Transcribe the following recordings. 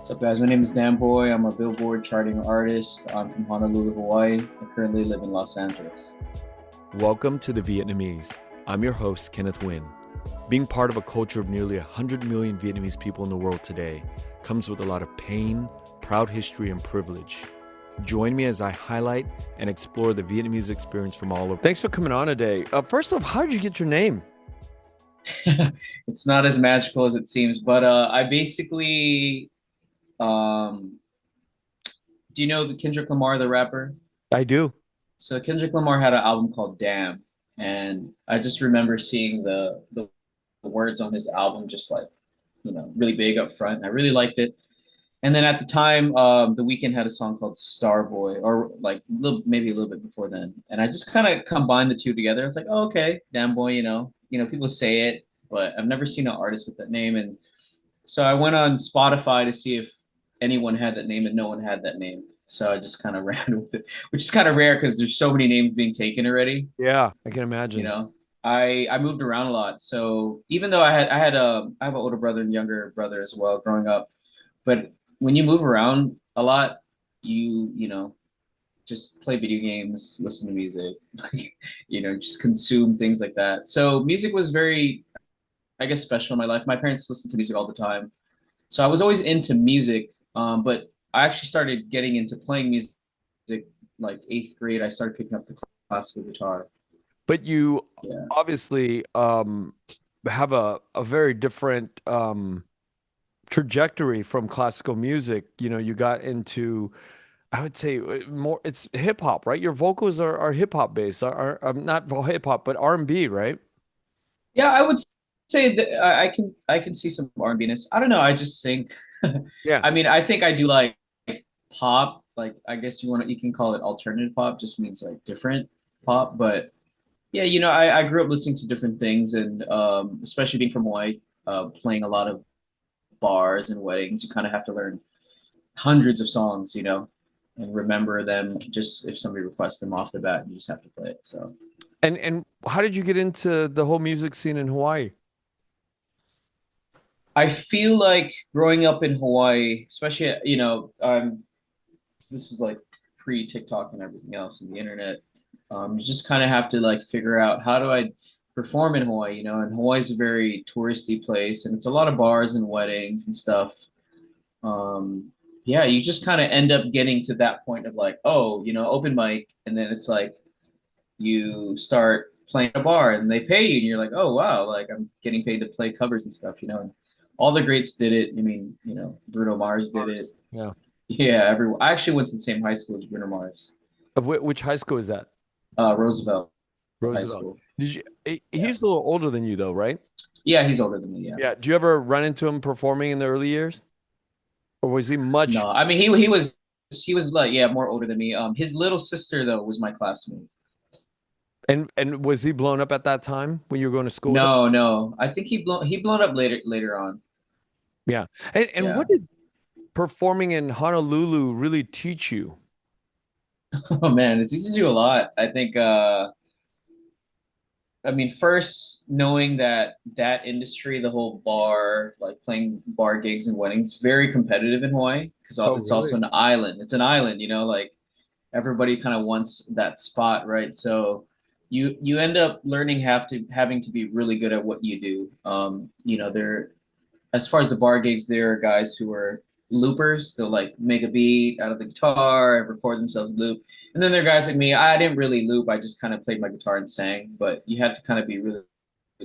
What's up, guys? My name is Damnboy. I'm a Billboard charting artist. I'm from Honolulu, Hawaii. I currently live in Los Angeles. Welcome to The Vietnamese. I'm your host, Kenneth Nguyen. Being part of a culture of nearly 100 million Vietnamese people in the world today comes with a lot of pain, proud history, and privilege. Join me as I highlight and explore the Vietnamese experience from all over. Thanks for coming on today. First off, how did you get your name? It's not as magical as it seems, but I basically, um, do you know the Kendrick Lamar, the rapper? I do. So Kendrick Lamar had an album called Damn, and I just remember seeing the words on his album just like, really big up front. I really liked it. And then at the time, The Weeknd had a song called Starboy, or like maybe a little bit before then. And I just kind of combined the two together. It's like, oh, okay, Damn Boy, people say it, but I've never seen an artist with that name. And so I went on Spotify to see if anyone had that name, and no one had that name. So I just kind of ran with it, which is kind of rare because there's so many names being taken already. Yeah, I can You imagine. know, I moved around a lot. So even though I have an older brother and younger brother as well growing up, but when you move around a lot, you just play video games, listen to music, like just consume things like that. So music was very, I guess, special in my life. My parents listened to music all the time, so I was always into music. But I actually started getting into playing music like eighth grade. I started picking up the classical guitar. But you Yeah. obviously have a very different trajectory from classical music. You know, you got into, I would say, more, it's hip hop, right? Your vocals are hip hop based, are not hip hop, but R&B, right? Yeah, I would say that I can see some R&B-ness. I don't know. I just think, Yeah. I mean, I think I do like pop. Like I guess you can call it alternative pop. Just means like different pop. But yeah, I grew up listening to different things, and especially being from Hawaii, playing a lot of bars and weddings. You kind of have to learn hundreds of songs, and remember them. Just if somebody requests them off the bat, you just have to play it. So. And how did you get into the whole music scene in Hawaii? I feel like growing up in Hawaii, especially, this is like pre TikTok and everything else and the internet. You just kind of have to like figure out how do I perform in Hawaii, and Hawaii's a very touristy place and it's a lot of bars and weddings and stuff. Um, yeah, you just kind of end up getting to that point of like, oh, open mic, and then it's like you start playing a bar and they pay you and you're like, oh wow, like I'm getting paid to play covers and stuff, and all the greats did it. I mean, Bruno Mars did it. Mars. Yeah. Yeah, everyone. I actually went to the same high school as Bruno Mars, Which high school is that? Roosevelt High Roosevelt. School. Did you? Yeah, He's a little older than you, though, right? yeah, he's older than me. Yeah. Yeah. Do you ever run into him performing in the early years, or was he much? No, I mean he was like, yeah, more older than me. His little sister though was my classmate. And was he blown up at that time when you were going to school with him? No, no, I think he blown up later on. Yeah. And Yeah. what did performing in Honolulu really teach you? Oh man, it teaches you a lot. I think. I mean, first knowing that that industry, the whole bar, like playing bar gigs and weddings, very competitive in Hawaii because Oh, it's also really? an island. It's an island, like everybody kind of wants that spot, right? So you end up learning having to be really good at what you do. There as far as the bar gigs, there are guys who are loopers. They'll like make a beat out of the guitar and record themselves loop. And then there are guys like me. I didn't really loop. I just kind of played my guitar and sang. But you had to kind of be really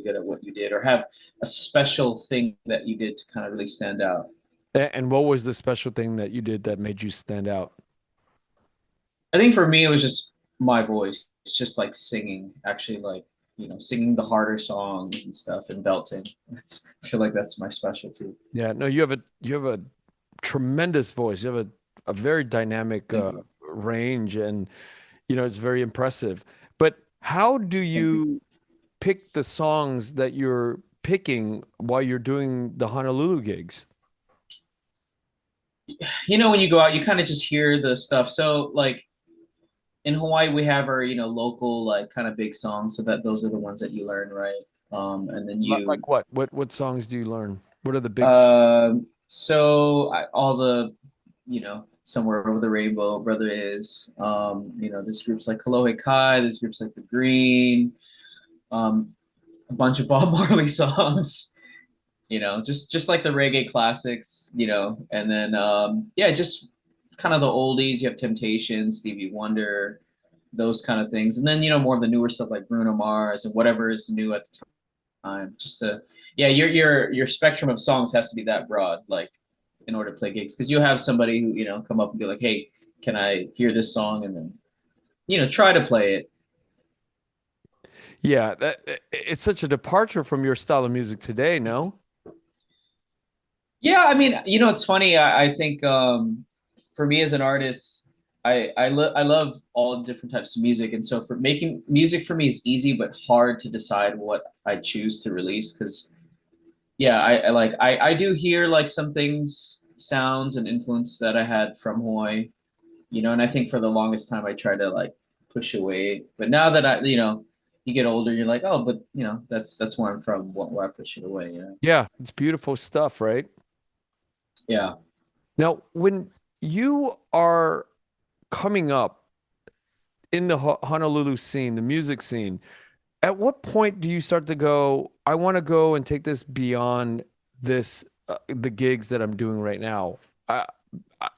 good at what you did, or have a special thing that you did to kind of really stand out. And what was the special thing that you did that made you stand out? I think for me, it was just my voice. It's just like singing, actually, like singing the harder songs and stuff and belting. I feel like that's my specialty. Yeah, no, you have a tremendous voice. You have a very dynamic Thank you. range, and it's very impressive. But how do Thank you. you pick the songs that you're picking while you're doing the Honolulu gigs? When you go out, you kind of just hear the stuff. So like in Hawaii, we have our, local like kind of big songs, so that those are the ones that you learn, right? And then Like what? What songs do you learn? What are the big songs? uh, all the, Somewhere Over the Rainbow, Brother Is, there's groups like Kalohe Kai, there's groups like The Green, um, a bunch of Bob Marley songs, just like the reggae classics, and then yeah, just kind of the oldies. You have Temptation, Stevie Wonder, those kind of things, and then more of the newer stuff like Bruno Mars and whatever is new at the time. Yeah, your spectrum of songs has to be that broad, like in order to play gigs, because you have somebody who come up and be like, hey, can I hear this song, and then try to play it. Yeah, it's such a departure from your style of music today, no? Yeah, I mean, it's funny. I think for me as an artist, I love all different types of music, and so for making music for me is easy but hard to decide what I choose to release because yeah, I do hear like some things, sounds and influence that I had from Hawaii, and I think for the longest time I tried to like push away, but now that you get older, you're like, oh, but that's where I'm from. Why push it away? Yeah, it's beautiful stuff, right? Yeah. Now, when you are coming up in the Honolulu scene, the music scene, at what point do you start to go, I want to go and take this beyond this, the gigs that I'm doing right now? I, I,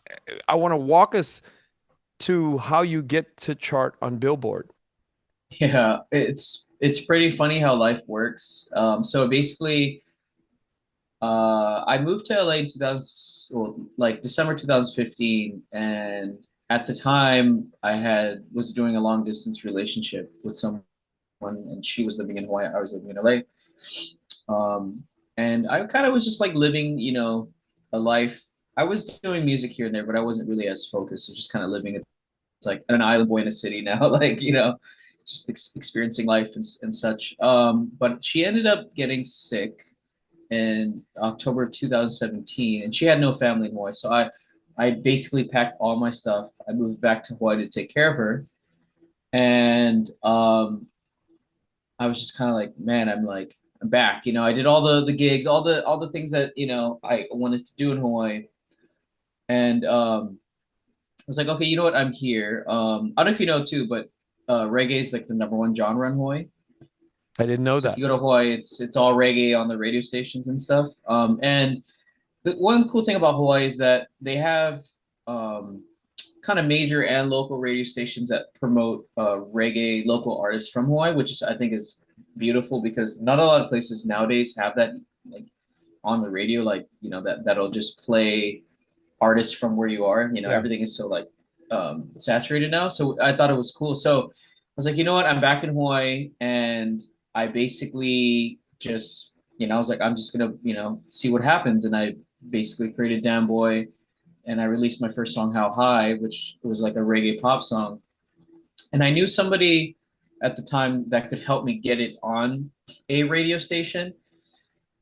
I want to walk us to how you get to chart on Billboard. Yeah, it's pretty funny how life works. So basically, I moved to LA in 2000, well, like December 2015, and at the time, was doing a long distance relationship with someone, and she was living in Hawaii, I was living in LA. And I kind of was just like living, a life. I was doing music here and there, but I wasn't really as focused. I was just kind of living. It's like an island boy in a city now, like just experiencing life and such. But she ended up getting sick in October of 2017, and she had no family in Hawaii. So I basically packed all my stuff. I moved back to Hawaii to take care of her, and I was just kind of like, man, I'm back. I did all the gigs, all the things that I wanted to do in Hawaii, and I was like, okay, you know what? I'm here. I don't know if you know too, but reggae is like the number one genre in Hawaii. I didn't know So if that. you go to Hawaii, it's all reggae on the radio stations and stuff. And the one cool thing about Hawaii is that they have um, kind of major and local radio stations that promote reggae local artists from Hawaii, I think is beautiful because not a lot of places nowadays have that like on the radio, like that'll just play artists from where you are. Yeah. Everything is so like saturated now. So I thought it was cool. So I was like, you know what? I'm back in Hawaii, and I basically just, I was like, I'm just gonna, see what happens, and I basically created Damnboy, and I released my first song, How High, which was like a reggae pop song, and I knew somebody at the time that could help me get it on a radio station.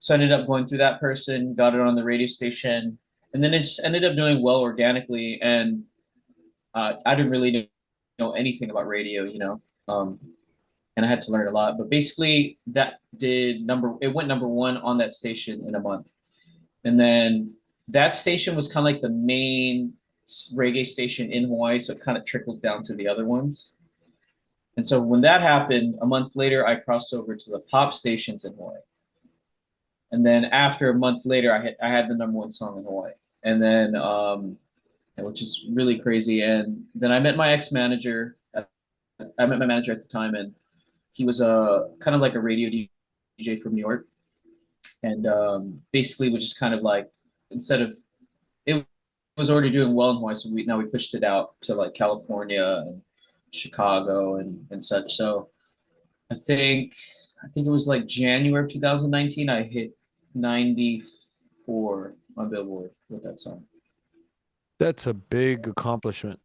So I ended up going through that person, got it on the radio station, and then it just ended up doing well organically. And I didn't really know anything about radio, and I had to learn a lot. But basically, it went number one on that station in a month, and then that station was kind of like the main reggae station in Hawaii, so it kind of trickles down to the other ones. And so when that happened, a month later, I crossed over to the pop stations in Hawaii. And then after a month later, I had the number one song in Hawaii, and then which is really crazy. And then I met my manager at the time, and he was a kind of like a radio DJ from New York, and basically was just kind of like instead of it was already doing well in Hawaii, so we pushed it out to like California and Chicago and such. So I think I think it was like January of 2019. I hit 94 on Billboard with that song. That's a big accomplishment,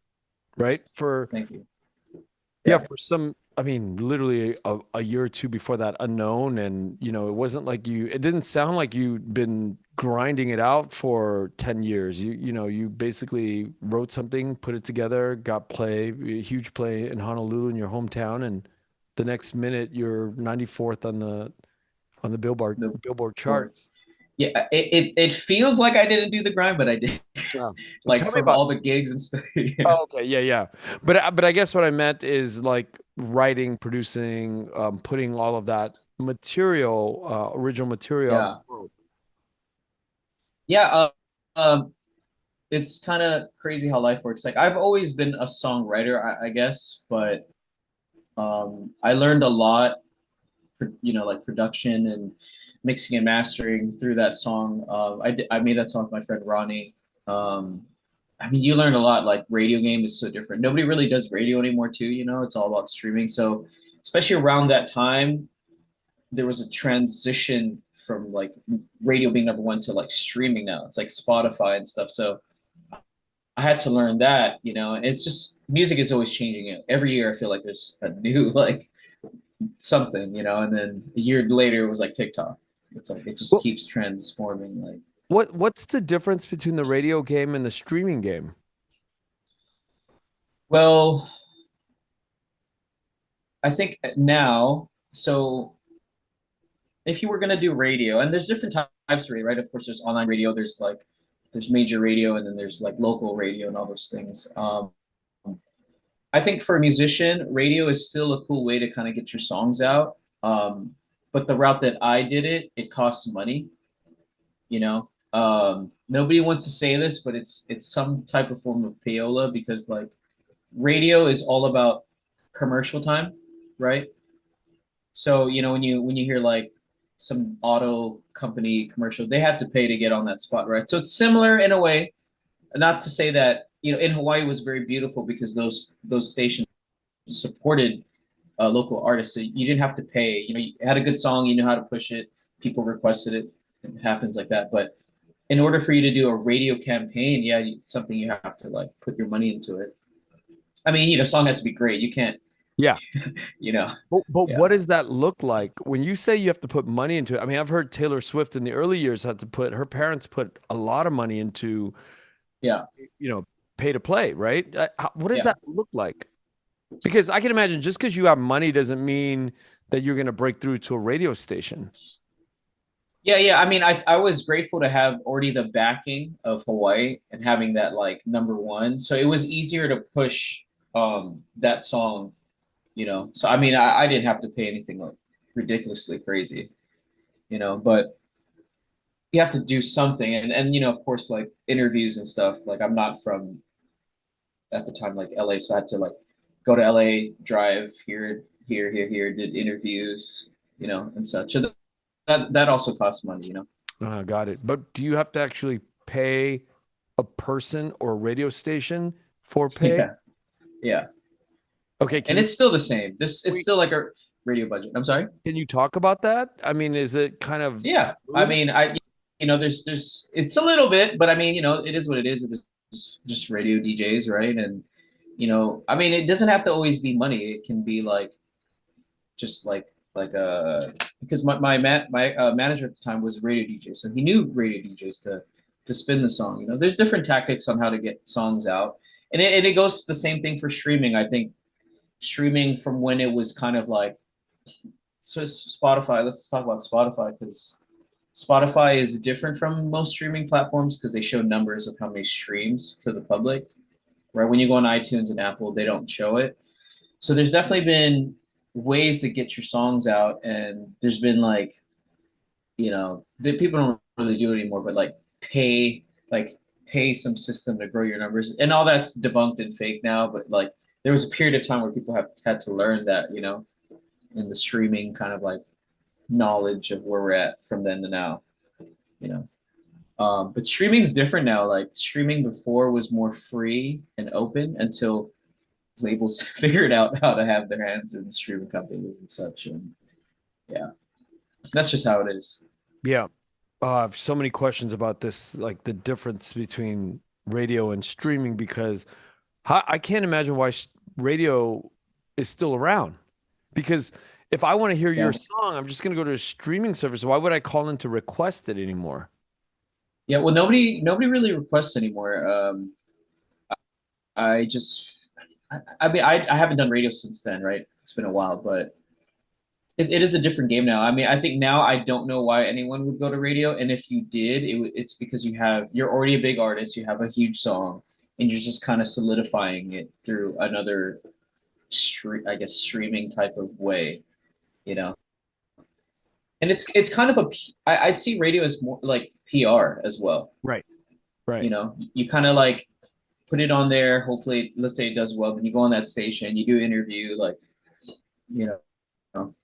right? Thank you. Yeah, Yeah. for some, I mean, literally a year or two before that, unknown. And, it wasn't like it didn't sound like you'd been grinding it out for 10 years. You basically wrote something, put it together, got play, a huge play in Honolulu in your hometown. And the next minute you're 94th on the Billboard Billboard. charts. Yeah, it feels like I didn't do the grind, but I did. Yeah. Like Tell me from about. all the gigs and stuff. Yeah. Oh, okay, yeah, yeah. But I guess what I meant is like writing, producing, putting all of that material, original material out in Yeah. the world. Yeah. Um, it's kind of crazy how life works. Like I've always been a songwriter, I guess, but I learned a lot, like production and mixing and mastering through that song. I made that song with my friend Ronnie. Um, I mean, you learn a lot. Like radio game is so different. Nobody really does radio anymore, too. It's all about streaming. So, especially around that time, there was a transition from like radio being number one to like streaming now. It's like Spotify and stuff. So I had to learn that. And it's just music is always changing. Every year, I feel like there's a new like something. And then a year later, it was like TikTok. It's like it just Well, keeps transforming. Like, what's the difference between the radio game and the streaming game? well, I think now, so if you were gonna do radio, and there's different types of radio, right? Of course, there's online radio, there's major radio, and then there's like local radio and all those things. I think for a musician, radio is still a cool way to kind of get your songs out. But the route that I did it costs money. Nobody wants to say this, but it's some type of form of payola because like radio is all about commercial time, right? So when you hear like some auto company commercial, they have to pay to get on that spot, right? So it's similar in a way. Not to say that in Hawaii was very beautiful because those stations supported local artists, so you didn't have to pay. You had a good song, you know how to push it, people requested it. It happens like that, but in order for you to do a radio campaign, yeah, it's something you have to like put your money into it. I mean, song has to be great. You can't, Yeah. you know, But yeah, what does that look like when you say you have to put money into it? I mean, I've heard Taylor Swift in the early years had to put her parents put a lot of money into, yeah, you know, pay to play, right? What does yeah, that look like? Because I can imagine just because you have money doesn't mean that you're going to break through to a radio station. yeah, yeah. I mean, I was grateful to have already the backing of Hawaii and having that like number one, so it was easier to push that song. So I mean, I didn't have to pay anything like ridiculously crazy, but you have to do something, and of course, like interviews and stuff. Like I'm not from at the time like LA, so I had to like go to LA, drive here, did interviews, and such. So that also costs money. Got it. But do you have to actually pay a person or a radio station for pay? Yeah, yeah, Okay, and it's still the same. It's we still like a radio budget. I'm sorry. can you talk about that? I mean, is it kind of Yeah, I taboo? mean, there's it's a little bit, but I mean, it is what it is. It's just radio DJs, right? And I mean, it doesn't have to always be money. It can be like just like because my manager at the time was a radio DJ, so he knew radio DJs to spin the song. There's different tactics on how to get songs out, and it goes the same thing for streaming. I think streaming from when it was kind of like so Spotify. Let's talk about Spotify because Spotify is different from most streaming platforms because they show numbers of how many streams to the public. Right when you go on iTunes and Apple, they don't show it. So there's definitely been ways to get your songs out, and there's been like the people don't really do it anymore, but like pay some system to grow your numbers, and all that's debunked and fake now. But like there was a period of time where people have had to learn that in the streaming kind of like knowledge of where we're at from then to now. You know, but streaming's different now. Like streaming before was more free and open until labels figured out how to have their hands in streaming companies and such. And yeah, that's just how it is. Yeah. I have so many questions about this, like the difference between radio and streaming, because I can't imagine why radio is still around. Because if I want to hear your Yeah. song, I'm just going to go to a streaming service. Why would I call in to request it anymore? Yeah. Well, nobody really requests anymore. I just, I mean, I haven't done radio since then, right? It's been a while, but it is a different game now. I mean, I think now I don't know why anyone would go to radio, and if you did, it's because you're already a big artist, you have a huge song, and you're just kind of solidifying it through another I guess streaming type of way, you know. And it's kind of I'd see radio as more like PR as well. Right. You Right. know, you kind of like put it on there. Hopefully, let's say it does well, then you go on that station, you do an interview, like you know,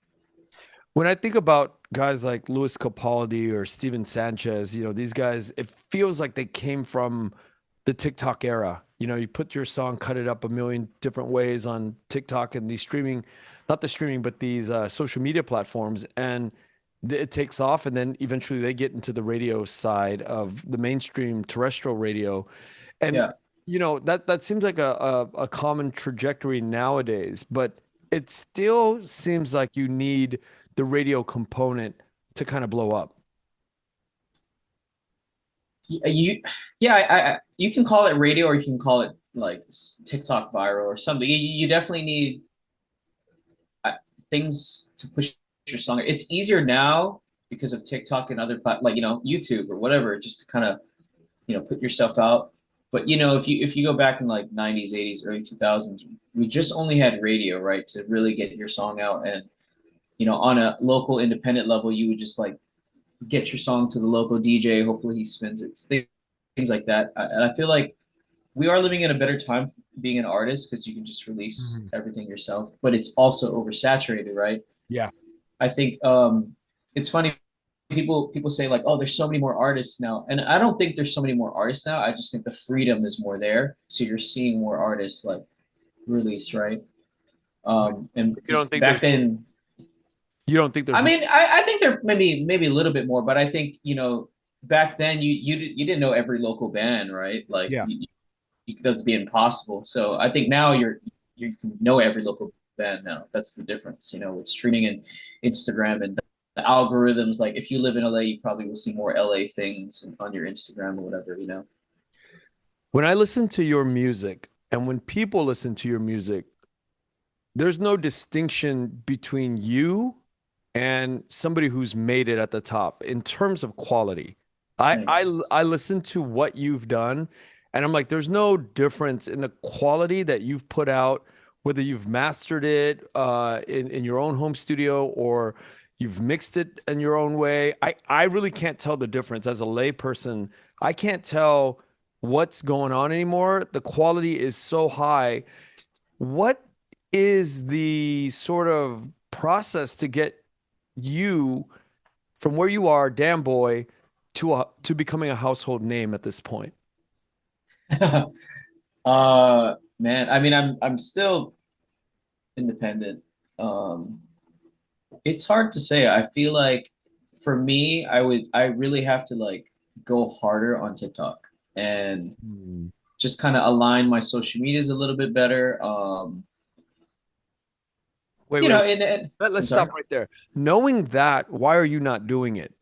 When I think about guys like Louis Capaldi or Steven Sanchez, these guys, it feels like they came from the TikTok era. You put your song, cut it up a million different ways on TikTok and these streaming, not the streaming, but these social media platforms, and it takes off. And then eventually they get into the radio side of the mainstream terrestrial radio. And, yeah. that seems like a common trajectory nowadays, but it still seems like you need the radio component to kind of blow up. You, yeah, you can call it radio or you can call it like TikTok viral or something. You definitely need uh, things to push your song. It's easier now because of TikTok and other like YouTube or whatever, just to kind of put yourself out. But if you go back in like 90s, 80s, early 2000s, we just only had radio, right, to really get your song out. And on a local independent level, you would just like get your song to the local DJ. Hopefully, he spins it. Things like that. And I feel like we are living in a better time being an artist because you can just release Mhm. everything yourself. But it's also oversaturated, right? Yeah. I think it's funny. People say like, oh, there's so many more artists now, and I don't think there's so many more artists now. I just think the freedom is more there, so you're seeing more artists like release, right? But And you don't just think back there's then, you don't think I there's more. mean, I think there maybe a little bit more, but I think back then you didn't know every local band, right? Like Yeah. that would be impossible. So I think now you can know every local band now. That's the difference, with streaming and Instagram and the algorithms. Like if you live in LA, you probably will see more LA things on your Instagram or whatever. When I listen to your music and when people listen to your music, there's no distinction between you and somebody who's made it at the top in terms of quality. I I Thanks. I listen to what you've done and I'm like there's no difference in the quality that you've put out whether you've mastered it in your own home studio or you've mixed it in your own way. I really can't tell the difference as a layperson. I can't tell what's going on anymore. The quality is so high. What is the sort of process to get you from where you are, Damnboy, to becoming a household name at this point? Man, I mean, I'm still independent. Um, it's hard to say. I feel like for me, I really have to like go harder on TikTok and Hmm. just kind of align my social medias a little bit better. Wait, wait, wait. And Let's I'm stop sorry. right there. Knowing that, why are you not doing it?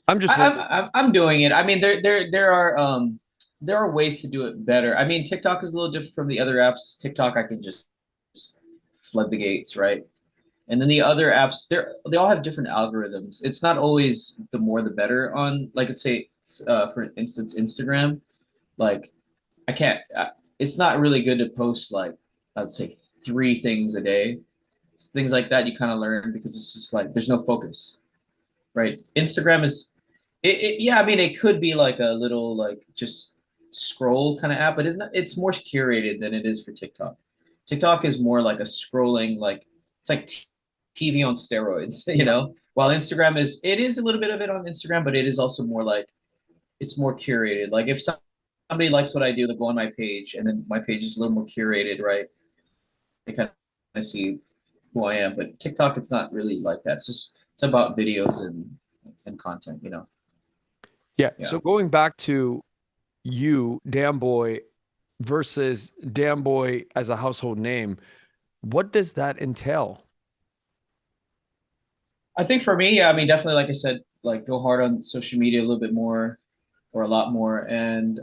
I'm just I'm wondering. I'm doing it. I mean, there are ways to do it better. I mean, TikTok is a little different from the other apps. TikTok, I can just flood the gates, right? And then the other apps, they all have different algorithms. It's not always the more the better on, like, let's say, for instance, Instagram. Like, I can't. It's not really good to post like I'd say 3 things a day. Things like that you kind of learn because it's just like there's no focus, right? Instagram is, yeah. I mean, it could be like a little like just scroll kind of app, but it's not. It's more curated than it is for TikTok. TikTok is more like a scrolling, like it's like TV on steroids, Yeah. While Instagram it is a little bit of it on Instagram, but it is also more like it's more curated. Like if somebody likes what I do, they go on my page, and then my page is a little more curated, right? They kind of see who I am. But TikTok, it's not really like that. It's about videos and content. Yeah. Yeah. So going back to you, Damnboy, versus Damnboy as a household name, what does that entail? I think for me, yeah, I mean, definitely, like I said, like go hard on social media a little bit more or a lot more, and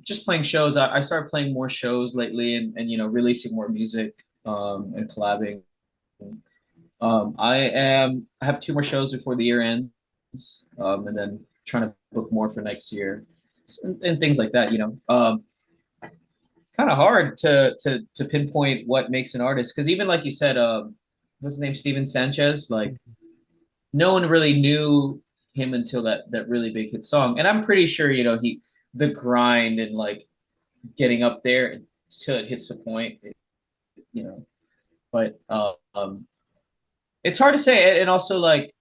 just playing shows. I started playing more shows lately, and releasing more music and collabing I have two more shows before the year ends, and then trying to book more for next year, and things like that. It's kind of hard to pinpoint what makes an artist because even like you said, what's his name, Steven Sanchez, like no one really knew him until that really big hit song, and I'm pretty sure the grind and like getting up there until it hits a point, you know. But it's hard to say, and also like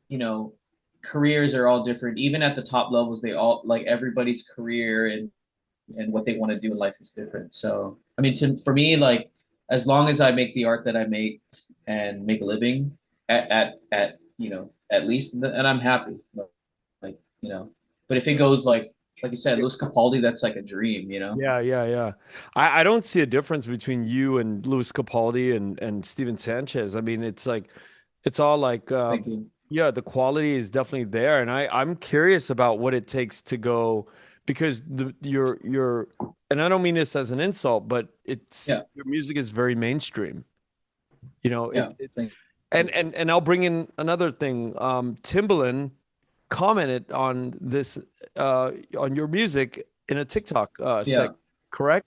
you know, careers are all different. Even at the top levels, they all like everybody's career and what they want to do in life is different. So I mean, for me, like as long as I make the art that I make and make a living at at least, and I'm happy. Like but if it goes like you said, Louis Capaldi, that's like a dream. Yeah, yeah, yeah. I don't see a difference between you and Louis Capaldi and Steven Sanchez. I mean, it's like it's all like Thank you. yeah, the quality is definitely there. And I'm curious about what it takes to go because your and I don't mean this as an insult, but it's Yeah, your music is very mainstream. You know, yeah. Thank you. and I'll bring in another thing. Timbaland commented on this on your music in a TikTok seg, Yeah, correct?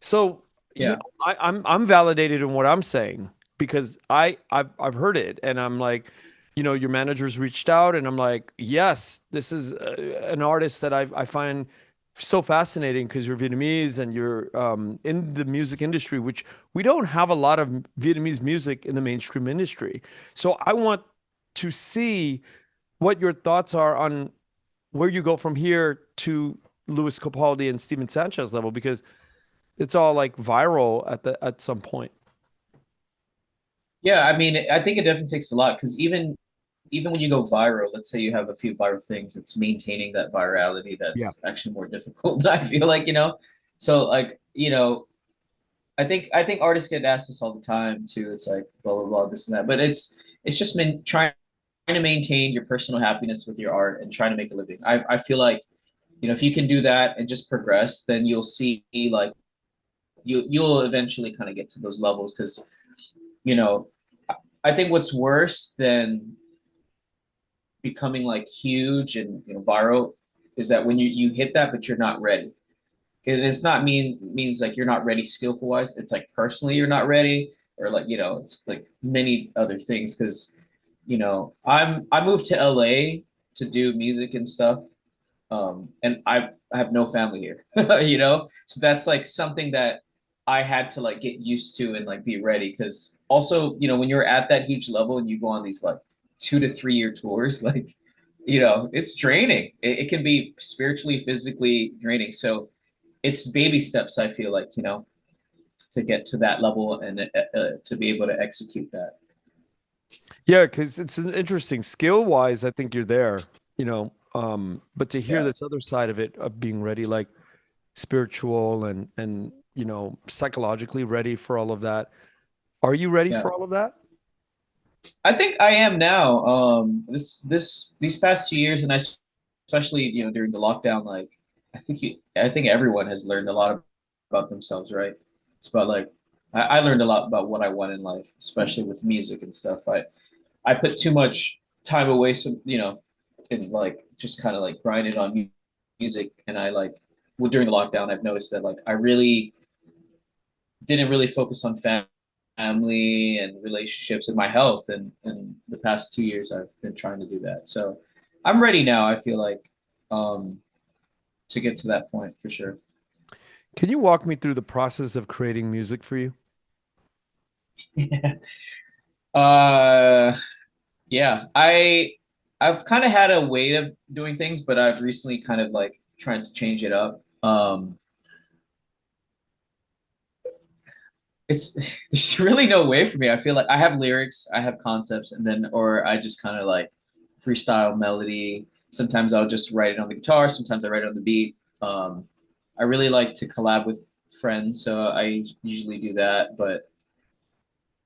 So, you yeah, know, I'm validated in what I'm saying because I've heard it and I'm like, you know, your managers reached out and I'm like, yes, this is an artist that I find so fascinating because you're Vietnamese and you're in the music industry, which we don't have a lot of Vietnamese music in the mainstream industry. So I want to see what your thoughts are on where you go from here to Louis Capaldi and Steven Sanchez level because it's all like viral at some point. yeah. I mean, I think it definitely takes a lot because even when you go viral, let's say you have a few viral things, it's maintaining that virality Yeah. that's actually more difficult. I feel like. So like, I think artists get asked this all the time too. It's like blah blah blah, this and that. But it's just been trying to maintain your personal happiness with your art and trying to make a living. I feel like, if you can do that and just progress, then you'll see like you'll eventually kind of get to those levels because, you know, I think what's worse than becoming like huge and viral is that when you hit that but you're not ready. And it's not means like you're not ready skillful wise. It's like personally you're not ready, or like it's like many other things because I moved to LA to do music and stuff, and I have no family here, so that's like something that I had to like get used to and like be ready because also when you're at that huge level and you go on these like 2 to 3 year tours, like it's draining. It can be spiritually, physically draining. So it's baby steps. I feel like to get to that level and to be able to execute that. Yeah, because it's an interesting skill wise, I think you're there, you know. But to hear Yeah, this other side of it of being ready, like spiritual and you know, psychologically ready for all of that. Are you ready yeah. for all of that? I think I am now. These past 2 years, and especially during the lockdown, like I think everyone has learned a lot about themselves, right? It's about like I learned a lot about what I want in life, especially with music and stuff. I put too much time away, in like just kind of like grinding on music, and I like well during the lockdown, I've noticed that like I really didn't really focus on family and relationships and my health. And the past 2 years, I've been trying to do that. So I'm ready now. I feel like um, to get to that point for sure. Can you walk me through the process of creating music for you? uh, yeah, I've kind of had a way of doing things, but I've recently kind of like trying to change it up. It's there's really no way for me. I feel like I have lyrics, I have concepts, and then or I just kind of like freestyle melody. Sometimes I'll just write it on the guitar. Sometimes I write it on the beat. I really like to collab with friends, so I usually do that. But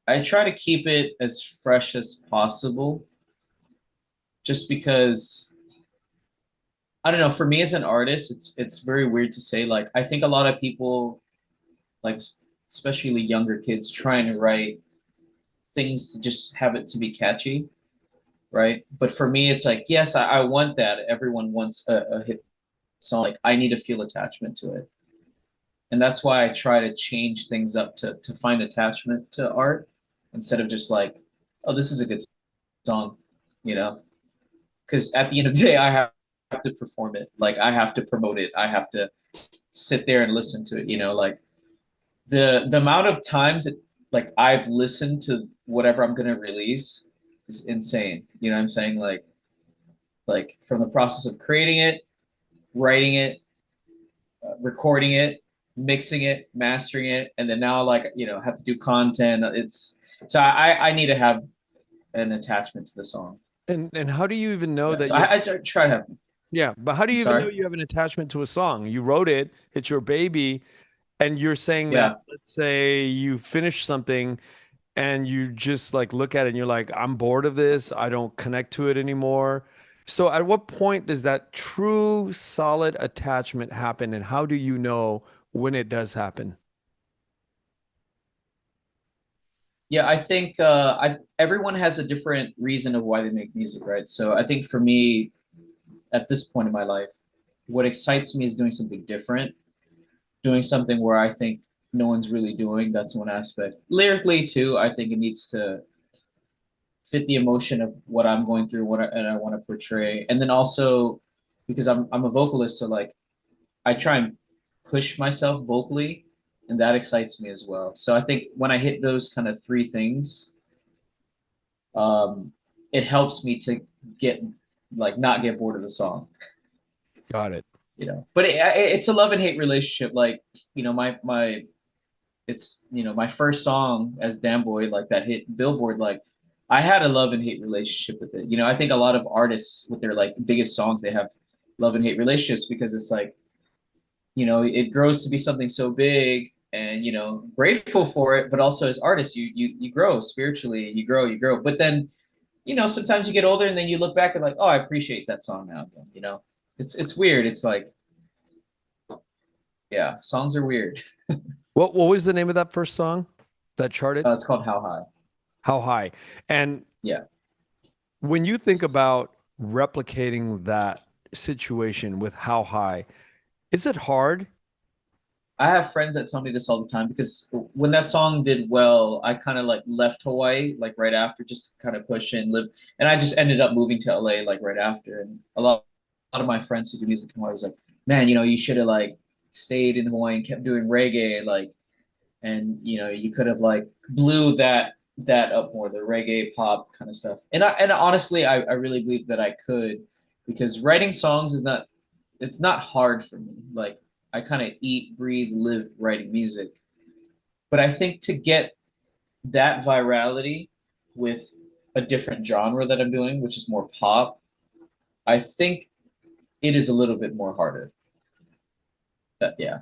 I try to keep it as fresh as possible, just because I don't know. For me as an artist, it's very weird to say. Like I think a lot of people, like especially younger kids, trying to write things to just have it to be catchy, right? But for me, it's like, yes, I want that. Everyone wants a hit song. Like I need to feel attachment to it. And that's why I try to change things up to find attachment to art instead of just like, oh, this is a good song, you know? Because at the end of the day, I have to perform it. Like I have to promote it. I have to sit there and listen to it, you know? Like the amount of times it, like I've listened to whatever I'm gonna release is insane. You know what I'm saying? Like from the process of creating it, writing it, recording it, mixing it, mastering it, and then now like have to do content. It's so I need to have an attachment to the song. And how do you even know Yeah, that so you're I try to have. yeah, but how do I'm you even know sorry. you have an attachment to a song? You wrote it, it's your baby, and you're saying that, Yeah, let's say you finish something and you just like look at it and you're like, I'm bored of this. I don't connect to it anymore. So at what point does that true solid attachment happen, and how do you know when it does happen? yeah. I think I everyone has a different reason of why they make music, right? So I think for me, at this point in my life, what excites me is doing something different, doing something where I think no one's really doing. That's one aspect. Lyrically, too, I think it needs to fit the emotion of what I'm going through, and I want to portray. And then also because I'm a vocalist, so like I try and push myself vocally, and that excites me as well. So I think when I hit those kind of three things, um, it helps me to get like not get bored of the song, Got it. you know. But it's a love and hate relationship. Like my it's my first song as Damnboy, like that hit Billboard, like I had a love and hate relationship with it. I think a lot of artists with their like biggest songs, they have love and hate relationships because it's like, it grows to be something so big and grateful for it, but also as artists you grow spiritually, you grow. But then, sometimes you get older and then you look back and like, oh, I appreciate that song now again. It's weird. It's like, yeah, songs are weird. What was the name of that first song that charted? It's called How High. How High? And Yeah. when you think about replicating that situation with How High, is it hard? I have friends that tell me this all the time because when that song did well, I kind of like left Hawaii like right after, just kind of push and live, and I just ended up moving to LA like right after. And a lot of my friends who do music in Hawaii was like, "Man, you should have like stayed in Hawaii and kept doing reggae, like, and you could have like blew that up more, the reggae pop kind of stuff." And honestly, I really believe that I could, because writing songs is not, it's not hard for me. Like I kind of eat, breathe, live writing music. But I think to get that virality with a different genre that I'm doing, which is more pop, I think it is a little bit more harder. That yeah,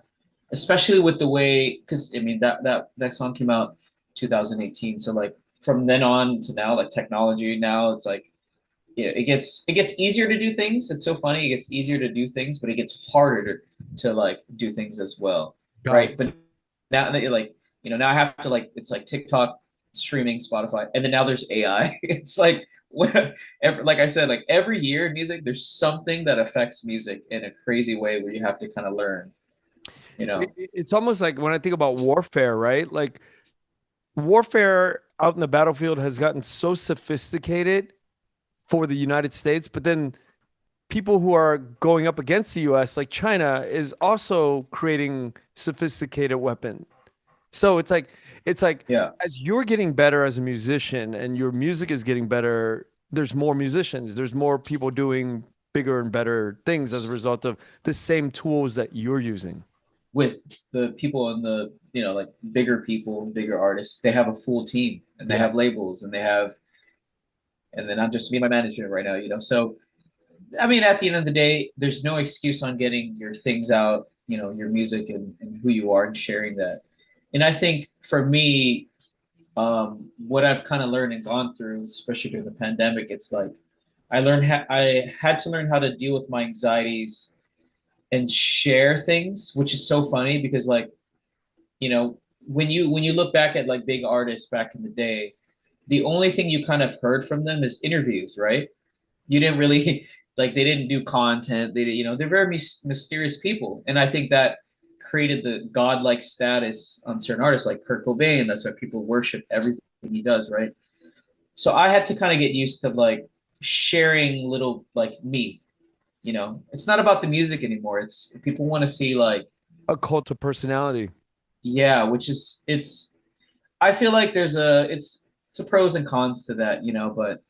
especially with the way, because I mean that song came out 2018, so like from then on to now, like technology now, it's like it gets easier to do things. It's so funny. It gets easier to do things, but it gets harder to like do things as well, Got right? it. But now that you're like, now I have to like, it's like TikTok, streaming, Spotify, and then now there's AI. It's like like I said, like every year in music, there's something that affects music in a crazy way where you have to kind of learn, you know. It's almost like when I think about warfare, right? Like warfare out in the battlefield has gotten so sophisticated for the United States, but then people who are going up against the US, like China, is also creating sophisticated weapons. So it's like Yeah. as you're getting better as a musician and your music is getting better, there's more musicians, there's more people doing bigger and better things as a result of the same tools that you're using. With the people in the, like bigger people, bigger artists, they have a full team and they Yeah. have labels and they have, and then I'm just me and my manager right now. So I mean, at the end of the day, there's no excuse on getting your things out, your music and who you are and sharing that. And I think for me, what I've kind of learned and gone through, especially during the pandemic, it's like I had to learn how to deal with my anxieties and share things, which is so funny because like, when you look back at like big artists back in the day, the only thing you kind of heard from them is interviews, right? You didn't really like they didn't do content. They you know they're very mysterious people, and I think that created the godlike status on certain artists like Kurt Cobain. That's why people worship everything he does, right? So I had to kind of get used to like sharing little like me. You know, it's not about the music anymore. It's people want to see like A cult of personality. yeah, which is it's. I feel like there's a it's a pros and cons to that, you know, but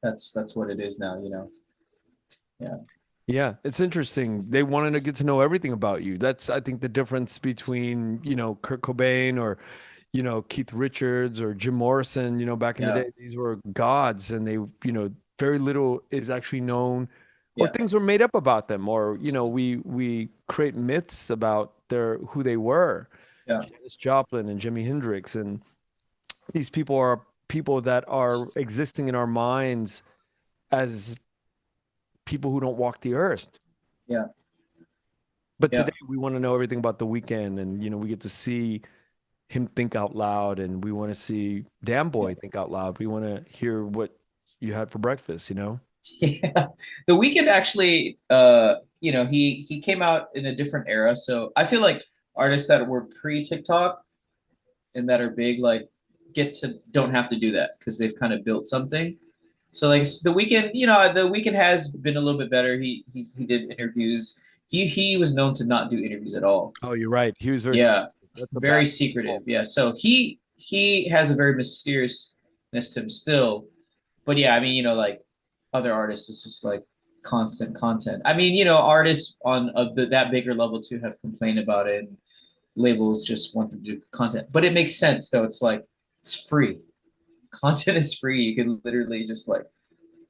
that's what it is now, you know. Yeah. Yeah, it's interesting. They wanted to get to know everything about you. That's, I think, the difference between, Kurt Cobain or, Keith Richards or Jim Morrison, back in the Yeah. day. These were gods and they, very little is actually known or Yeah. things were made up about them or, we create myths about who they were. Yeah. Janis Joplin and Jimi Hendrix, and these people are people that are existing in our minds as people who don't walk the earth. Yeah. But Yeah. today we want to know everything about The Weeknd, and we get to see him think out loud, and we want to see Yeah. Damnboy think out loud. We want to hear what you had for breakfast. Yeah. The Weeknd actually you know, he came out in a different era. So I feel like artists that were pre-TikTok and that are big like get to don't have to do that because they've kind of built something. So like the Weeknd, you know, the Weeknd has been a little bit better. He did interviews. He was known to not do interviews at all. Oh, you're right. He was very Yeah, secretive. That's a bad very secretive. example. Yeah, so he has a very mysteriousness to him still. But yeah, I mean, you know, like other artists, it's just like constant content. I mean, you know, artists on of that bigger level too have complained about it. And labels just want them to do content, but it makes sense though. It's like it's free. Content is free. You can literally just like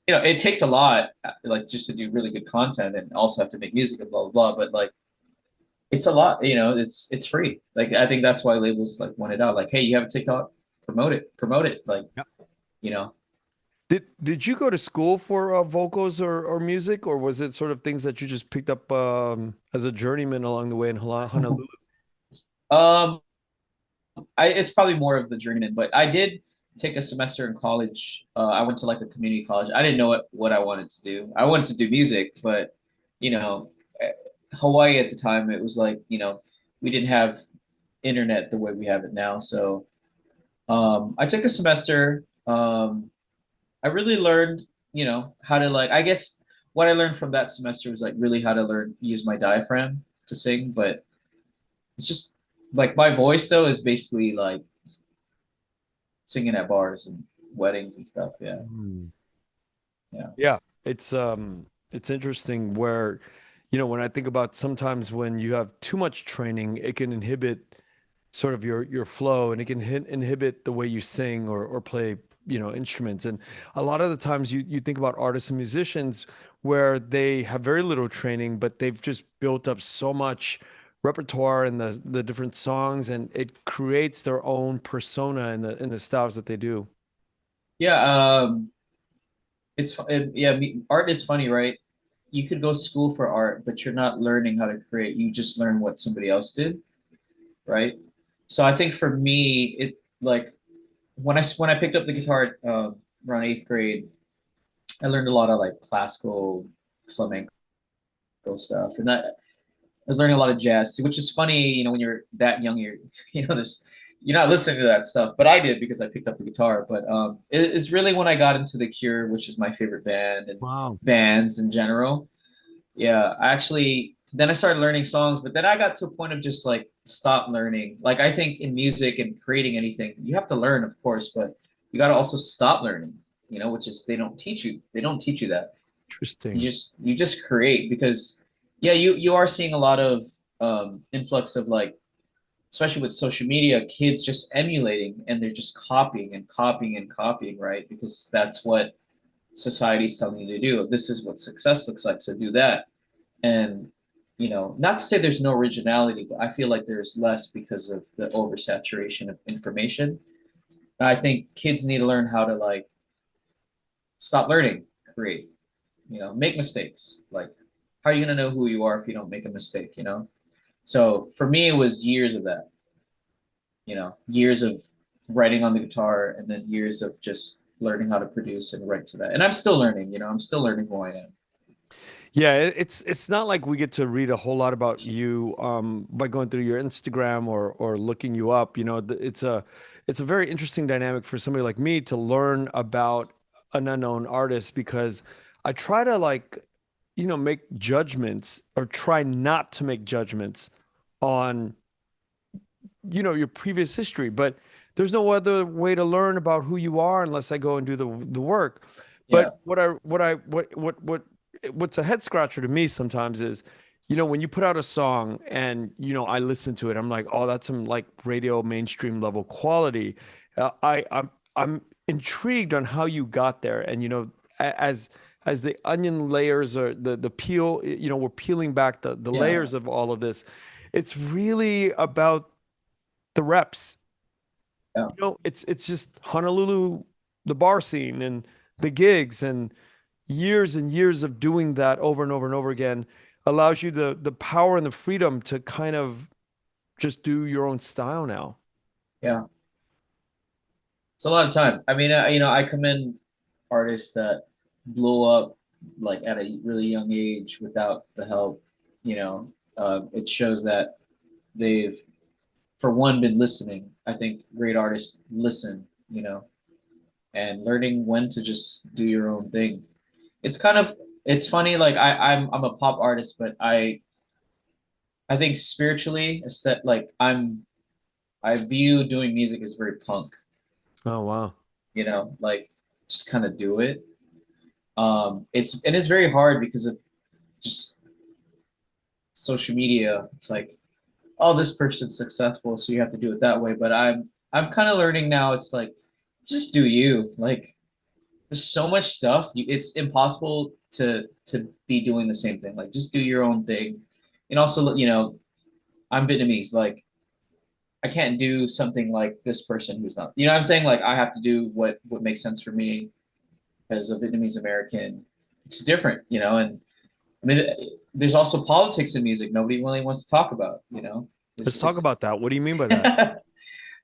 you know, it takes a lot, like just to do really good content and also have to make music and blah blah blah. But like, it's a lot, you know. It's free. Like I think that's why labels like want it out. Like, hey, you have a TikTok, promote it. Like, Yeah. you know, Did you go to school for vocals or music, or was it sort of things that you just picked up as a journeyman along the way in Honolulu? um, I it's probably more of the journeyman, but I did take a semester in college. I went to like a community college. I didn't know what I wanted to do. I wanted to do music, but you know, Hawaii at the time, it was like you know, we didn't have internet the way we have it now, so. I took a semester. I really learned, you know, how to like. I guess what I learned from that semester was like really how to learn use my diaphragm to sing. But it's just like my voice though is basically like singing at bars and weddings and stuff. Yeah, Hmm. yeah, Yeah, it's interesting where, when I think about sometimes when you have too much training, it can inhibit sort of your flow and it can inhibit the way you sing or play, instruments. And a lot of the times you think about artists and musicians where they have very little training, but they've just built up so much repertoire and the different songs, and it creates their own persona in the styles that they do. yeah. Yeah. Art is funny, right? You could go school for art, but you're not learning how to create. You just learn what somebody else did, right? So I think for me, it like when I picked up the guitar around eighth grade, I learned a lot of like classical flamenco stuff, and that I was learning a lot of jazz too, which is funny. You know, when you're that young, you're you know, there's you're not listening to that stuff, but I did because I picked up the guitar. But it's really when I got into The Cure, which is my favorite band and Wow. bands in general. Yeah, I actually then I started learning songs, but then I got to a point of just like stop learning. Like I think in music and creating anything, you have to learn, of course, but you got to also stop learning, you know, which is they don't teach you. They don't teach you that. Interesting. You just create because yeah, you are seeing a lot of influx of like especially with social media, kids just emulating and they're just copying and copying and copying, right? Because that's what society's telling you to do. This is what success looks like, so do that. And you know, not to say there's no originality, but I feel like there's less because of the oversaturation of information. And I think kids need to learn how to like stop learning, create, you know, make mistakes. Like, how are you gonna know who you are if you don't make a mistake, you know? So for me, it was years of that, you know, years of writing on the guitar and then years of just learning how to produce and write to that. And I'm still learning, I'm still learning who I am. Yeah, it's not like we get to read a whole lot about you by going through your Instagram or looking you up. It's a very interesting dynamic for somebody like me to learn about an unknown artist because I try to make judgments or try not to make judgments on your previous history, but there's no other way to learn about who you are unless I go and do the work. Yeah. But what's a head scratcher to me sometimes is, when you put out a song and I listen to it, I'm like, oh, that's some like radio mainstream level quality. I'm intrigued on how you got there, and as the onion layers or the peel, we're peeling back the Yeah. layers of all of this. It's really about the reps. Yeah. It's just Honolulu, the bar scene and the gigs and years of doing that over and over and over again allows you the power and the freedom to kind of just do your own style now. Yeah. It's a lot of time. I mean, I commend artists that blew up like at a really young age without the help. It shows that they've, for one, been listening. I think great artists listen, and learning when to just do your own thing. It's kind of it's funny. Like I'm a pop artist, but I think spiritually, it's that like I view doing music as very punk. Oh, wow. Like just kind of do it. It's very hard because of just social media. It's like, oh, this person's successful, so you have to do it that way. But I'm kind of learning now. It's like, just do you. Like, there's so much stuff. It's impossible to be doing the same thing. Like, just do your own thing. And also, I'm Vietnamese. Like, I can't do something like this person who's not. You know what I'm saying? Like, I have to do what makes sense for me as a Vietnamese American. It's different, and I mean, there's also politics in music. Nobody really wants to talk about. Let's talk It's about that. What do you mean by that?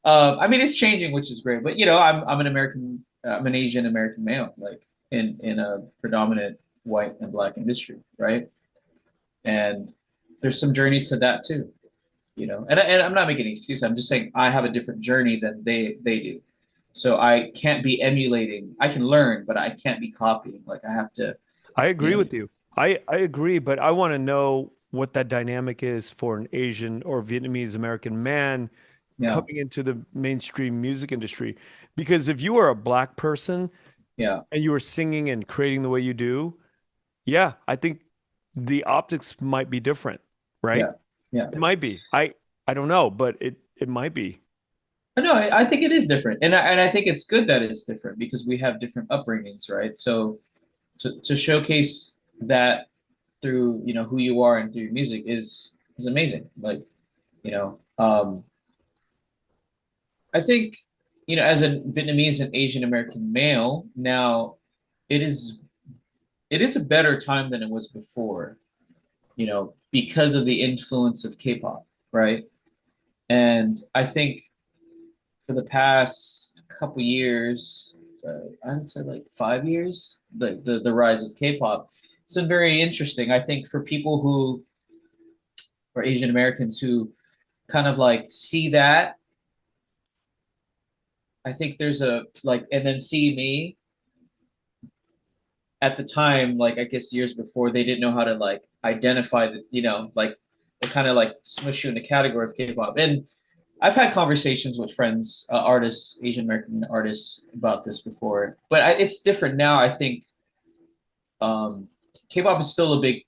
I mean, it's changing, which is great. But I'm an American. I'm an Asian American male, like in a predominant white and black industry, right? And there's some journeys to that too, And I'm not making an excuse. I'm just saying I have a different journey than they do. So I can't be emulating. I can learn, but I can't be copying. Like I have to, I you agree know, with you. I agree, but I want to know what that dynamic is for an Asian or Vietnamese American man yeah, coming into the mainstream music industry. Because if you are a black person yeah, and you are singing and creating the way you do, yeah, I think the optics might be different, right? yeah, yeah. It might be. I don't know, but it might be. No, I think it is different, and I think it's good that it's different because we have different upbringings, right? So to showcase that through who you are and through your music is amazing. Like you know, I think as a Vietnamese and Asian American male now, it is it is a better time than it was before. Because of the influence of K-pop, right? And I think for the past couple years, I would say like 5 years, the rise of K-pop. It's been very interesting. I think for people who are Asian Americans who kind of like see that, I think there's a like, and then see me at the time, like I guess years before, they didn't know how to like identify the, like they kind of like smush you in the category of K-pop. And I've had conversations with friends, artists, Asian American artists about this before, but it's different now. I think um, K-pop is still a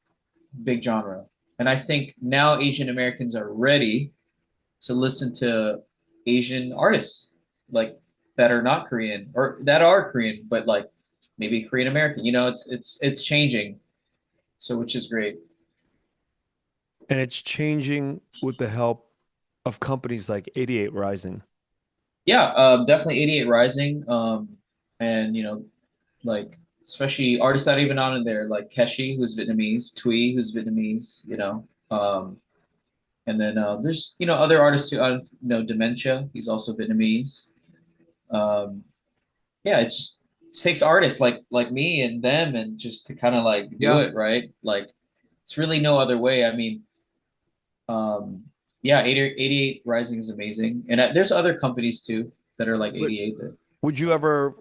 big genre, and I think now Asian Americans are ready to listen to Asian artists like that are not Korean or that are Korean, but like maybe Korean American. It's changing, so which is great. And it's changing with the help of companies like 88 Rising. Yeah, definitely 88 Rising, and like especially artists that are even on in there, like Keshi, who's Vietnamese, Tui, who's Vietnamese, and then there's other artists who Dementia, he's also Vietnamese. Yeah, it just takes artists like me and them and just to kind of like do Yeah. it, right? Like it's really no other way. I mean, yeah, 88 Rising is amazing. And there's other companies too that are like Would 88 that would you ever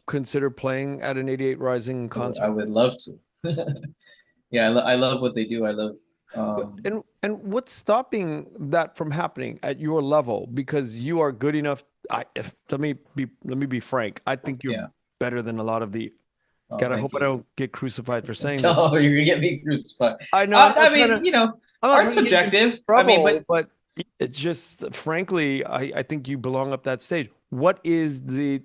consider playing at an 88 Rising I concert? would love to. Yeah, I love what they do. I love, But and what's stopping that from happening at your level? Because you are good enough. Let me be frank. I think you're yeah. better than a lot of the. Oh, God, I hope thank I you. don't get crucified for saying this. Oh, you're gonna get me crucified. I know I'm not I trying mean, to. I'm not art's trying to get you in subjective. I mean, trouble, but but it's just, frankly, I think you belong up that stage. What is the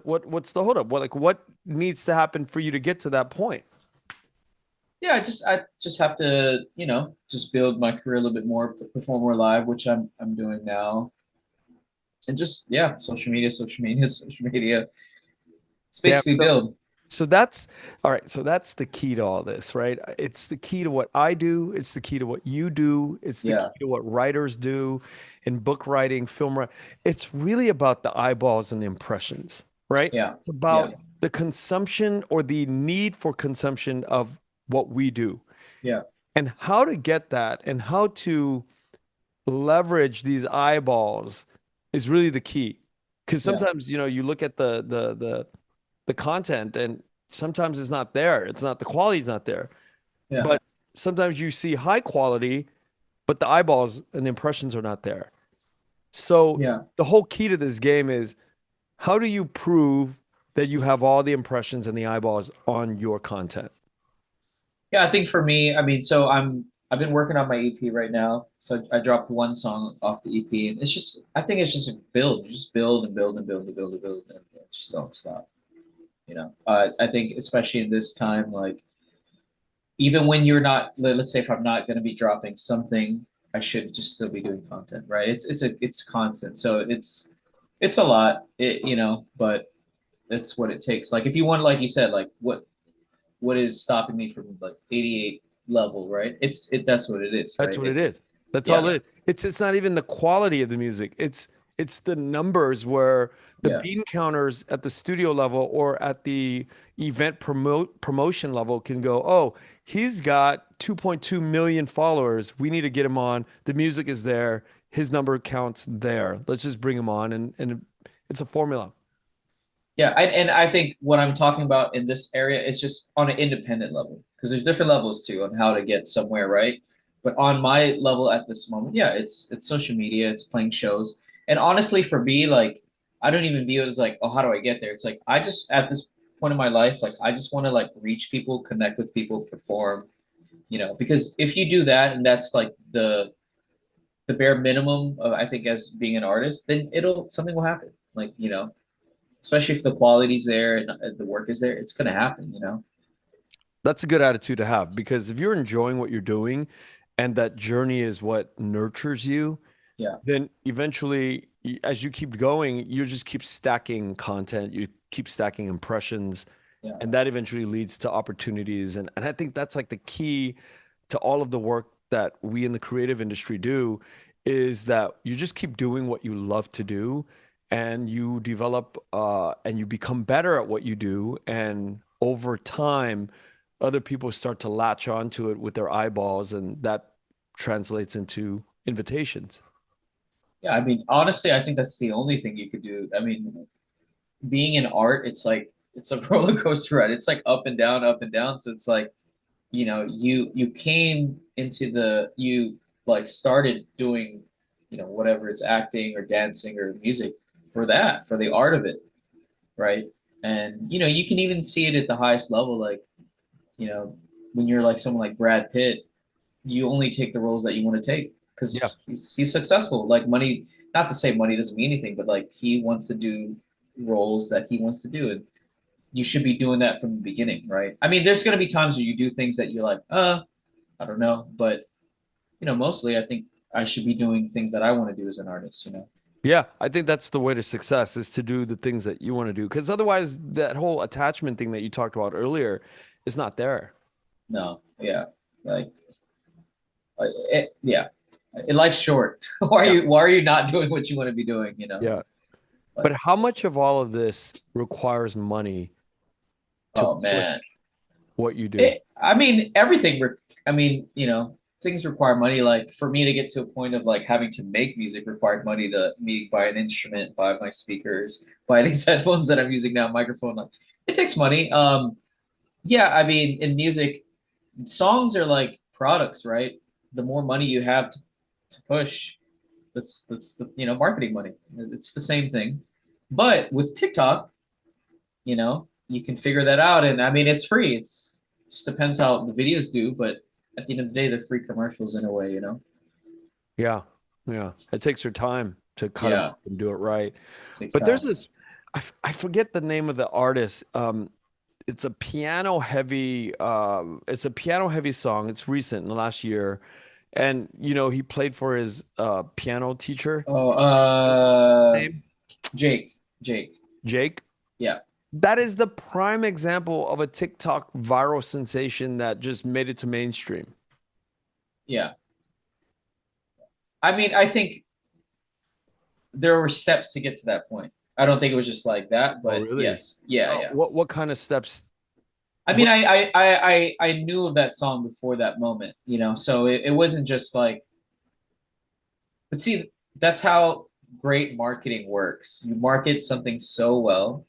what's the holdup? What needs to happen for you to get to that point? yeah, I just have to, just build my career a little bit more, to perform more live, which I'm doing now. And just yeah, social media, social media, social media. It's Damn. basically build. So that's all right. So that's the key to all this, right? It's the key to what I do. It's the key to what you do. It's the key Yeah, to what writers do in book writing, film writing. It's really about the eyeballs and the impressions, right? yeah, It's yeah, about the consumption or the need for consumption of what we do yeah, and how to get that and how to leverage these eyeballs is really the key. Because yeah, sometimes, you look at the content and sometimes it's not there. It's not the quality's not there. yeah, But sometimes you see high quality, but the eyeballs and the impressions are not there. So yeah. the whole key to this game is how do you prove that you have all the impressions and the eyeballs on your content? Yeah, I think for me, I mean, I've been working on my EP right now. So I dropped one song off the EP, and I think it's just a build. You just build and build and build and build and build, and just don't stop. I think especially in this time, like even when you're not, let's say if I'm not going to be dropping something, I should just still be doing content, right? It's constant, so it's a lot, but it's what it takes. Like if you want, like you said, like what is stopping me from like 88 level, right? That's what it is, That's right? what it is. That's all Yeah, it is. It's not even the quality of the music. It's the numbers where the yeah, bean counters at the studio level or at the event promotion level can go, oh, he's got 2.2 million followers. We need to get him on. The music is there. His number counts there. Let's just bring him on, and it's a formula. yeah. And I think what I'm talking about in this area is just on an independent level because there's different levels too on how to get somewhere, right? But on my level at this moment, yeah, it's social media, it's playing shows, and honestly, for me, like I don't even view it as like, oh, how do I get there? It's like I just at this point in my life, like I just want to like reach people, connect with people, perform, because if you do that and that's like the bare minimum of, I think, as being an artist, then it'll something will happen. Like, especially if the quality's there and the work is there, it's gonna happen. That's a good attitude to have because if you're enjoying what you're doing and that journey is what nurtures you, Yeah, then eventually, as you keep going, you just keep stacking content, you keep stacking impressions, yeah, and that eventually leads to opportunities. And I think that's like the key to all of the work that we in the creative industry do is that you just keep doing what you love to do and you develop and you become better at what you do. And over time, other people start to latch onto it with their eyeballs, and that translates into invitations. yeah. I mean, honestly, I think that's the only thing you could do. I mean, being in art, it's like it's a roller coaster ride. It's like up and down, up and down. So it's like, you came into you like started doing, whatever it's acting or dancing or music for the art of it, right? And you can even see it at the highest level, like you know, when you're like someone like Brad Pitt, you only take the roles that you want to take Yeah, because he's successful. Like money, not to say money doesn't mean anything, but like he wants to do roles that he wants to do, and you should be doing that from the beginning, right? I mean, there's gonna be times where you do things that you're like, I don't know, but mostly I think I should be doing things that I want to do as an artist. yeah, I think that's the way to success is to do the things that you want to do. Because otherwise, that whole attachment thing that you talked about earlier is not there. No, yeah, like, yeah, life's short. Why are Yeah. you why are you not doing what you want to be doing? Yeah. But But how much of all of this requires money to oh push man, what you do? I mean everything. I mean, things require money. Like for me to get to a point of like having to make music required money to me buy an instrument, buy my speakers, buy these headphones that I'm using now, microphone. Like it takes money. Yeah, I mean in music, songs are like products, right? The more money you have to push, that's the marketing money. It's the same thing. But with TikTok, you can figure that out, and I mean it's free. It just depends how the videos do, but at the end of the day, they're free commercials in a way, you know? Yeah, yeah. It takes your time to cut them Yeah, up and do it right. takes But there's time. this, I forget the name of the artist. It's a piano heavy song. It's recent in the last year. And he played for his piano teacher. Oh, Name? Jake, Jake. Jake. Yeah, That is the prime example of a TikTok viral sensation that just made it to mainstream. yeah. I mean, I think there were steps to get to that point. I don't think it was just like that, Oh, but really? yes, yeah, yeah. What kind of steps? I mean, What? I knew of that song before that moment, so it wasn't just like, but see, that's how great marketing works. You market something so well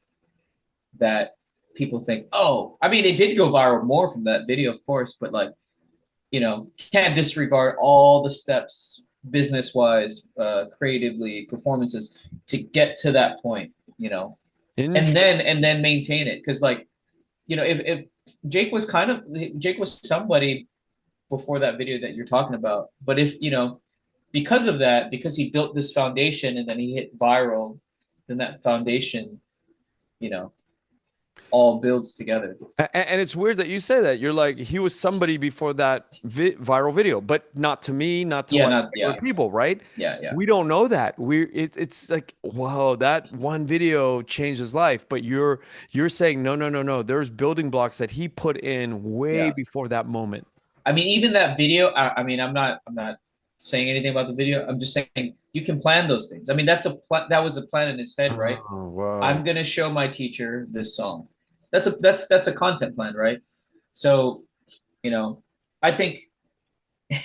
that people think, oh, I mean, it did go viral more from that video, of course, but like, can't disregard all the steps business wise, creatively, performances to get to that point, and then Interesting. maintain it. Because like, if Jake was somebody before that video that you're talking about, but if because of that, because he built this foundation and then he hit viral, then that foundation, you know, all builds together. And it's weird that you say that. You're like, he was somebody before that viral video, but not to me, not to Yeah, like not regular yeah, people, right? yeah, yeah. We don't know that. It's like, wow, that one video changed his life. But you're saying no, no, no, no. There's building blocks that he put in way Yeah. before that moment. I mean, even that video. I mean, I'm not saying anything about the video. I'm just saying you can plan those things. I mean, that was a plan in his head, right? Oh, wow. I'm gonna show my teacher this song. That's a content plan, right? So, you know, I think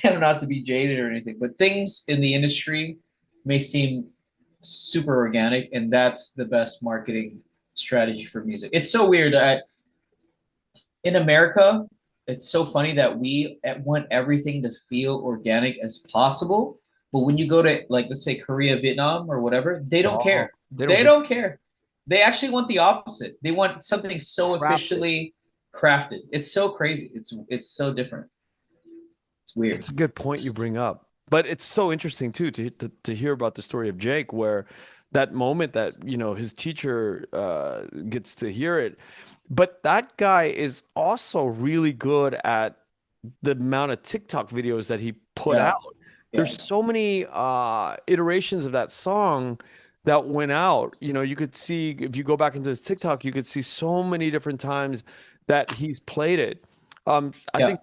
not to be jaded or anything, but things in the industry may seem super organic, and that's the best marketing strategy for music. It's so weird that in America, it's so funny that we want everything to feel organic as possible. But when you go to like let's say Korea, Vietnam, or whatever, they don't Oh, care. they don't They give don't care. They actually want the opposite. They want something so crap it. officially crafted. It's so crazy. It's so different. It's weird. That's a good point you bring up. But it's so interesting too to hear about the story of Jake, where that moment that his teacher gets to hear it. But that guy is also really good at the amount of TikTok videos that he put Yeah, out. yeah, There's so many iterations of that song that went out. You could see if you go back into his TikTok, you could see so many different times that he's played it. I yeah, think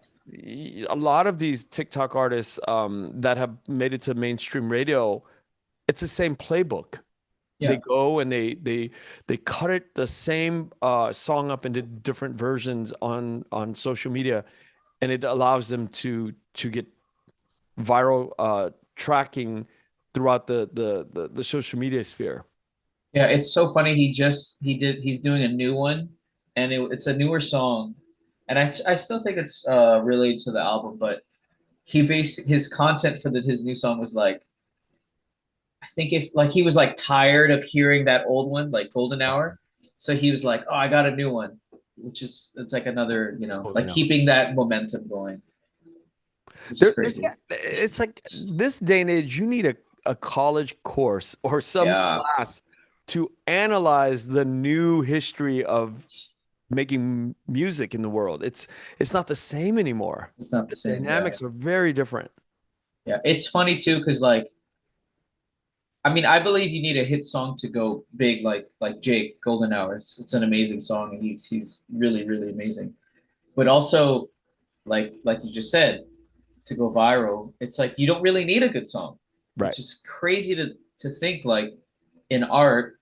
a lot of these TikTok artists that have made it to mainstream radio, it's the same playbook. They yeah. go and they cut it the same song up into different versions on social media, and it allows them to get viral tracking throughout the social media sphere. Yeah, it's so funny. He's doing a new one, and it's a newer song, and I still think it's related to the album, but his content for his new song was like I think if like he was like tired of hearing that old one like Golden Hour, so he was like, oh, I got a new one, which is it's like another Oh, like no. keeping that momentum going, which is There's crazy. yeah, it's like this day and age, you need a college course or some Yeah, class to analyze the new history of making music in the world. It's not the same anymore. it's not the The same. Yeah, dynamics are very different. yeah. It's funny too because like I mean, I believe you need a hit song to go big, like Jake Golden Hour. It's an amazing song, and he's really really amazing. But also, like you just said, to go viral, it's like you don't really need a good song, Right. which is crazy to think. Like in art,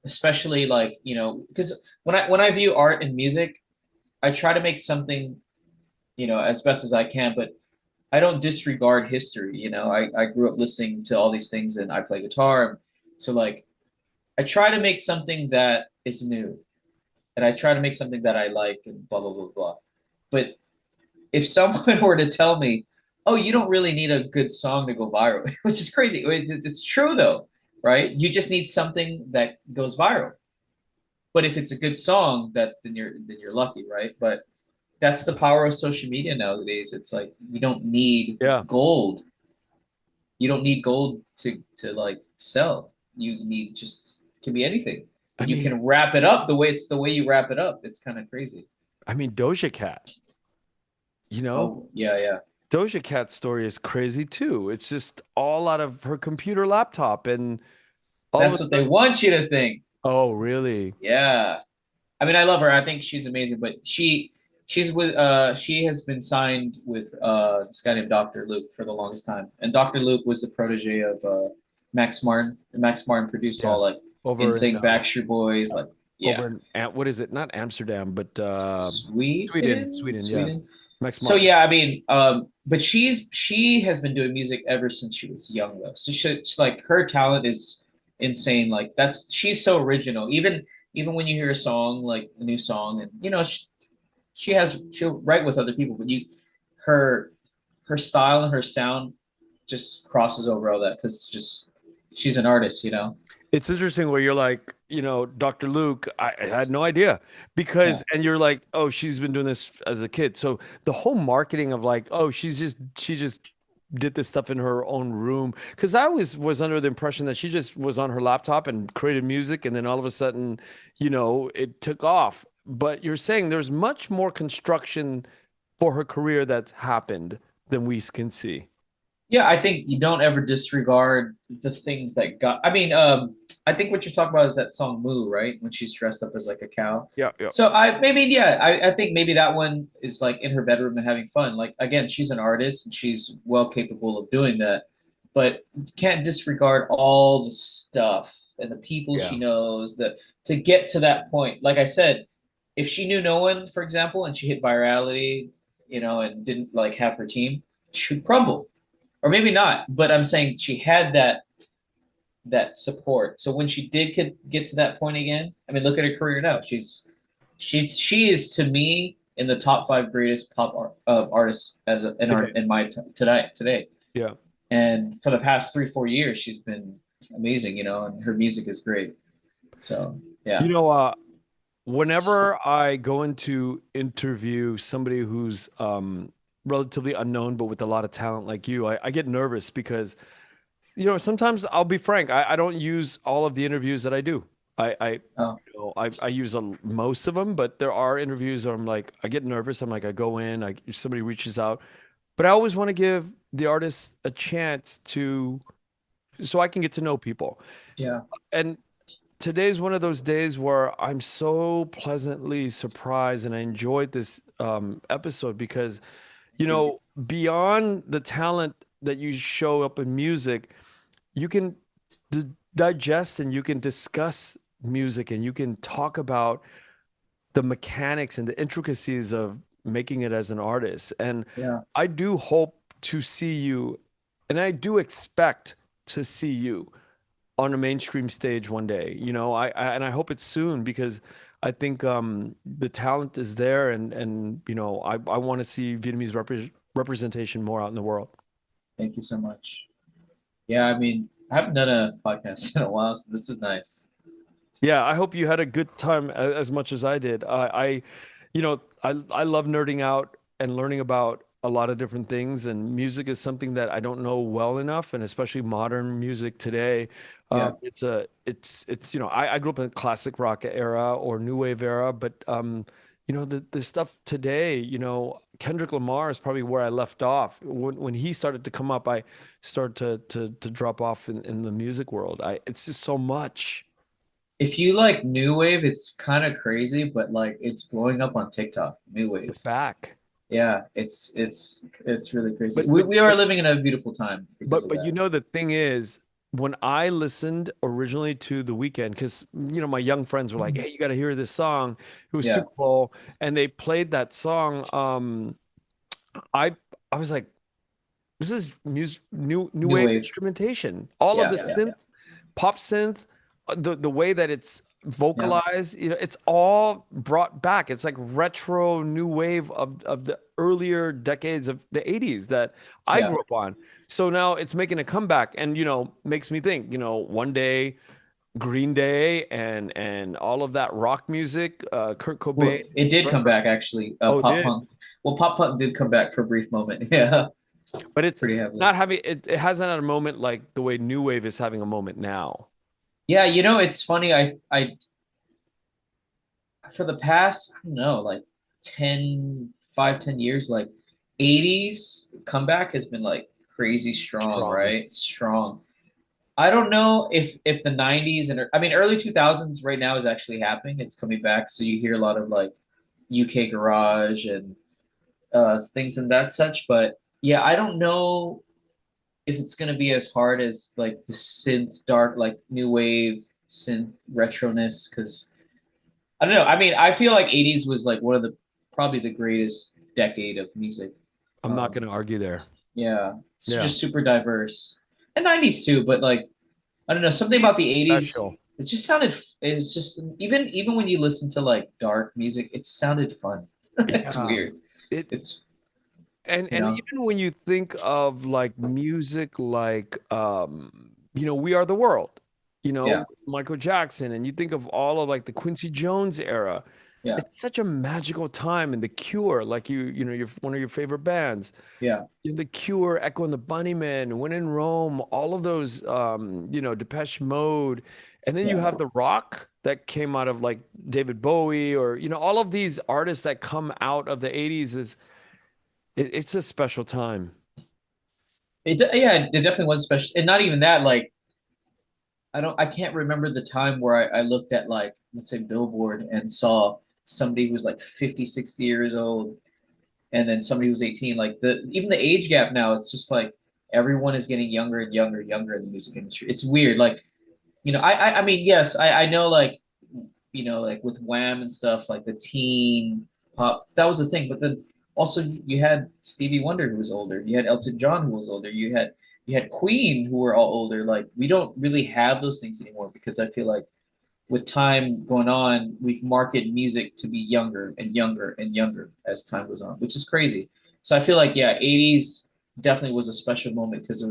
especially like, because when I view art and music, I try to make something, as best as I can, but I don't disregard history. I grew up listening to all these things and I play guitar. So like I try to make something that is new and I try to make something that I like and blah blah blah blah. But if someone were to tell me, "Oh, you don't really need a good song to go viral," which is crazy. It's true though, right? You just need something that goes viral. But if it's a good song, then you're lucky, right? But that's the power of social media nowadays. It's like you don't need Yeah. gold. You don't need gold to like sell. You need just can be anything. I And you mean, can wrap it up the way you wrap it up. It's kind of crazy. Doja Cat, you know, Oh, yeah, yeah. Doja Cat's story is crazy too. It's just all out of her computer laptop and all of a That's what they sudden, want you to think. oh, really? Yeah. I mean, I love her. I think she's amazing, but she has been signed with this guy named Dr. Luke for the longest time. And Dr. Luke was the protege of Max Martin. And Max Martin produced Yeah. all like Over in NSYNC, Backstreet Boys, like yeah. over in what is it? Not Amsterdam, but Sweden, yeah. Sweden. Max So Martin. yeah, I mean, but she has been doing music ever since she was young though. So like her talent is insane. Like she's so original. Even when you hear a song like a new song, and she'll write with other people, but her her style and her sound just crosses over all that because just she's an artist. It's interesting where you're like, Dr. Luke, I had no idea Yeah. and you're like, oh, she's been doing this as a kid. So the whole marketing of like, oh, she just did this stuff in her own room. Because I always was under the impression that she just was on her laptop and created music, and then all of a sudden, it took off. But you're saying there's much more construction for her career that's happened than we can see. Yeah, I think you don't ever disregard the things that got. I mean, I think what you're talking about is that song "Moo," right? When she's dressed up as like a cow. Yeah, yeah. So I think maybe that one is like in her bedroom and having fun. Like again, she's an artist and she's well capable of doing that, but you can't disregard all the stuff and the people Yeah. she knows that to get to that point. Like I said, if she knew no one, for example, and she hit virality, and didn't like have her team, she'd crumble or maybe not, but I'm saying she had that support. So when she did get to that point again, I mean, look at her career now. She is to me in the top five greatest artists Today. in my today. Yeah. And for the past 3-4 years, she's been amazing, and her music is great. So You yeah, know, whenever I go into interview somebody who's relatively unknown but with a lot of talent like you, I get nervous because, sometimes I'll be frank, I don't use all of the interviews that I do. oh I use most of them, but there are interviews where I'm like, I get nervous. I'm like, I go in, if somebody reaches out, but I always want to give the artist a chance so I can get to know people. yeah, And today's one of those days where I'm so pleasantly surprised and I enjoyed this episode because, thank you. beyond the talent that you show up in music, you can d digest and you can discuss music and you can talk about the mechanics and the intricacies of making it as an artist. And Yeah. I do hope to see you, and I do expect to see you on a mainstream stage one day. And I hope it's soon because I think the talent is there, and I want to see Vietnamese representation more out in the world. Thank you so much. Yeah, I mean, I haven't done a podcast in a while, so this is nice. Yeah, I hope you had a good time as much as I did. I love nerding out and learning about a lot of different things, and music is something that I don't know well enough, and especially modern music today. Yeah. I grew up in a classic rock era or new wave era, but the stuff today, Kendrick Lamar is probably where I left off. When he started to come up, I started to drop off in the music world. It's just so much. If you like new wave, it's kind of crazy, but like it's blowing up on TikTok, new wave. It's back. Yeah, it's really crazy. But We but we are but living in a beautiful time because but of but that. the thing is, when I listened originally to The Weeknd, because my young friends were like, "Hey, you got to hear this song." It was Yeah, Super Bowl, and they played that song. I I was like, "This is music, new new wave wave. instrumentation. All of Yeah, the yeah, synth, pop synth, the way that it's yeah, vocalized, it's all brought back. It's like retro new wave of the earlier decades of the 80s that I yeah. grew up on. So now it's making a comeback and makes me think, one day Green Day and all of that rock music, Kurt Cobain, Well, it did come retro. back actually. Oh, it Pop did. punk. Well, pop punk did come back for a brief moment. Yeah, But it's pretty heavily. not having it hasn't had a moment like the way new wave is having a moment now. Yeah, it's funny. I for the past, I don't know, like 10 years, like 80s comeback has been like crazy strong, Strong. right? Strong. I don't know if the 90s and I mean early 2000s right now is actually happening. It's coming back. So you hear a lot of like UK garage and things and that such. But yeah, I don't know if it's gonna be as hard as like the synth dark, like new wave synth retroness, because I don't know. I mean, I feel like 80s was like one of the probably the greatest decade of music. I'm not Um, going to argue there. yeah, it's Yeah. just super diverse. And 90s too, but like I don't know, something about the 80s, Special. it just sounded it's just even when you listen to like dark music, it sounded fun. It's Yeah. weird. It It's and you know, even when you think of like music like We Are the World, yeah, Michael Jackson, and you think of all of like the Quincy Jones era. yeah, It's such a magical time, and The Cure, like your one of your favorite bands. yeah, The Cure, Echo and the Bunnymen, When in Rome, all of those, Depeche Mode. And then you yeah. have the rock that came out of like David Bowie or, all of these artists that come out of the 80s it's a special time. Yeah, it definitely was special. And not even that, like I can't remember the time where I looked at like let's say Billboard and saw somebody who was like 50, 60 years old and then somebody who was 18. Like the even the age gap now, it's just like everyone is getting younger and younger and younger in the music industry. It's weird. Like, I mean, yes, I know like like with Wham and stuff, like the teen pop, that was the thing. But then also you had Stevie Wonder who was older. You had Elton John who was older. You had Queen who were all older. Like we don't really have those things anymore because I feel like with time going on, we've marketed music to be younger and younger and younger as time goes on, which is crazy. So I feel like yeah, 80s definitely was a special moment because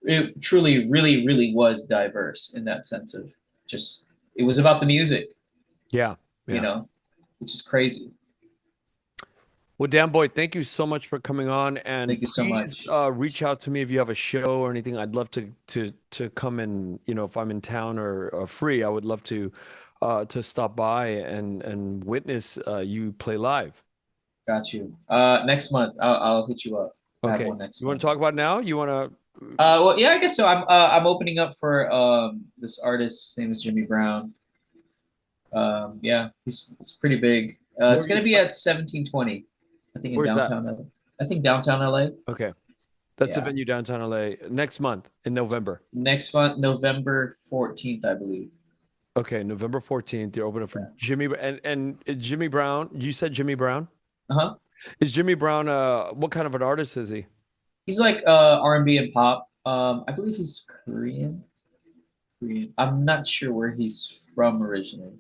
it truly, really, really was diverse in that sense of just it was about the music, Yeah. you Yeah. know, which is crazy. Well, Damnboy, thank you so much for coming on, Thank and you so please much. reach out to me if you have a show or anything. I'd love to come and if I'm in town or free, I would love to stop by and witness you play live. Got you. Next month I'll hit you up. I have Okay, one next you want month. to talk about it now? You want to? Well, yeah, I guess so. I'm opening up for this artist. His name is Jimmy Brown. Yeah, he's pretty big. Where It's are you? gonna be at 1720, I think in Where's that? downtown LA. I think downtown LA. Okay, that's a Yeah, venue downtown LA next month in November. next month, November 14th, I believe. Okay, November 14th. You're opening for Yeah. Jimmy and Jimmy Brown. You said Jimmy Brown. Uh-huh. Is Jimmy Brown what kind of an artist is he? He's like R&B and pop. I believe he's Korean. Korean. I'm not sure where he's from originally,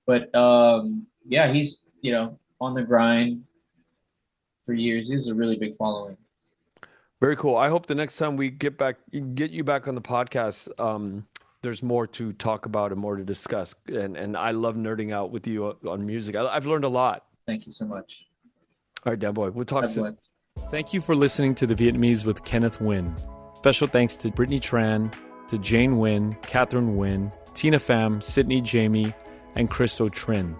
but yeah, he's on the grind for years. He has a really big following. Very cool. I hope the next time we get you back on the podcast, there's more to talk about and more to discuss. And I love nerding out with you on music. I've learned a lot. Thank you so much. All right, Dan Boy, we'll talk Have soon. one. Thank you for listening to The Vietnamese with Kenneth Nguyen. Special thanks to Brittany Tran, to Jane Nguyen, Catherine Nguyen, Tina Pham, Sydney Jamie, and Christo Trin.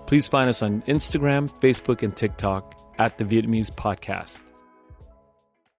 Please find us on Instagram, Facebook, and TikTok at The Vietnamese Podcast.